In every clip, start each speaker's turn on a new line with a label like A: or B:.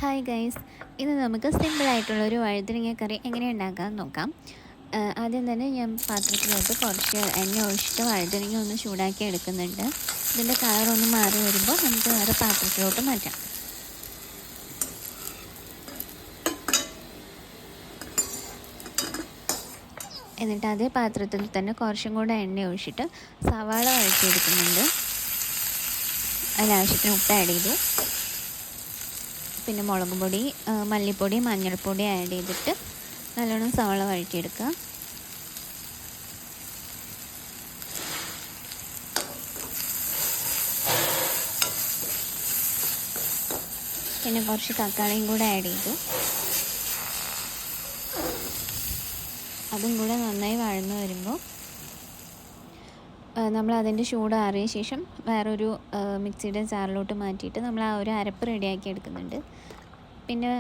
A: Hi guys, ഇന്ന് നമുക്ക് സിമ്പിളായിട്ടുള്ളൊരു വഴുതനങ്ങ കറി എങ്ങനെ ഉണ്ടാക്കാമെന്ന് നോക്കാം. ആദ്യം തന്നെ ഞാൻ പാത്രത്തിലോട്ട് കുറച്ച് എണ്ണ ഒഴിച്ചിട്ട് വഴുതനങ്ങ ഒന്ന് ചൂടാക്കി എടുക്കുന്നുണ്ട്. ഇതിൻ്റെ കളറൊന്ന് മാറി വരുമ്പോൾ നമുക്ക് വേറെ പാത്രത്തിലോട്ട് മാറ്റാം. എന്നിട്ട് അതേ പാത്രത്തിൽ തന്നെ കുറച്ചും കൂടെ എണ്ണ ഒഴിച്ചിട്ട് സവാള വഴറ്റിയെടുക്കുന്നുണ്ട്. അതിലാവശ്യത്തിന് ഉപ്പ് ആഡ് ചെയ്തു. പിന്നെ മുളക് പൊടി, മല്ലിപ്പൊടി, മഞ്ഞൾപ്പൊടി ആഡ് ചെയ്തിട്ട് നല്ലോണം സവാള വഴറ്റിയെടുക്കുക. പിന്നെ കുറച്ച് തക്കാളിയും കൂടെ ആഡ് ചെയ്തു. അതും കൂടെ നന്നായി വഴന്ന് വരുമ്പോൾ നമ്മൾ അതിൻ്റെ ചൂട് ആറിയ ശേഷം വേറൊരു മിക്സിയുടെ ജാറിലോട്ട് മാറ്റിയിട്ട് നമ്മൾ ആ ഒരു അരപ്പ് റെഡിയാക്കി എടുക്കുന്നുണ്ട്. പിന്നെ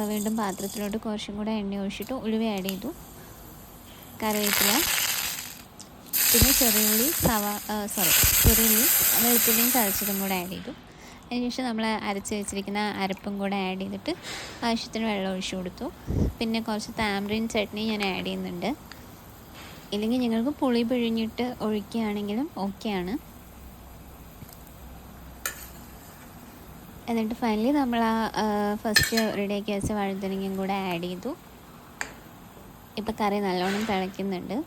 A: വീണ്ടും പാത്രത്തിലോട്ട് കുറച്ചും കൂടെ എണ്ണ ഒഴിച്ചിട്ട് ഉലുവ ആഡ് ചെയ്തു, കറിവേപ്പില, പിന്നെ ചെറിയുള്ളി, വെളുത്തുള്ളിയും ചതച്ചതും കൂടെ ആഡ് ചെയ്തു. അതിനുശേഷം നമ്മൾ അരച്ച് വെച്ചിരിക്കുന്ന അരപ്പും കൂടെ ആഡ് ചെയ്തിട്ട് ആവശ്യത്തിന് വെള്ളം ഒഴിച്ചു കൊടുത്തു. പിന്നെ കുറച്ച് താമരൻ ചട്നി ഞാൻ ആഡ് ചെയ്യുന്നുണ്ട്. ഇല്ലെങ്കിൽ നിങ്ങൾക്ക് പുളി പിഴിഞ്ഞിട്ട് ഒഴിക്കുകയാണെങ്കിലും ഓക്കെയാണ്. എന്നിട്ട് ഫൈനലി നമ്മൾ ആ ഫസ്റ്റ് റെഡിയാക്കി വെച്ച വഴുതനങ്ങയും കൂടെ ആഡ് ചെയ്തു. ഇപ്പം കറി നല്ലോണം തിളയ്ക്കുന്നുണ്ട്.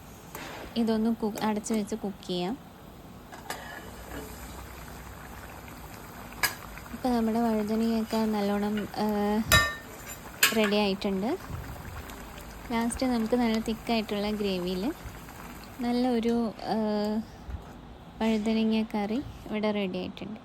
A: ഇതൊന്ന് അടച്ച് വെച്ച് കുക്ക് ചെയ്യാം. ഇപ്പം നമ്മുടെ വഴുതനങ്ങയൊക്കെ നല്ലോണം റെഡി ആയിട്ടുണ്ട്. ലാസ്റ്റ് നമുക്ക് നല്ല തിക്കായിട്ടുള്ള ഗ്രേവിയിൽ നല്ലൊരു വഴുതനങ്ങ കറി ഇവിടെ റെഡി ആയിട്ടുണ്ട്.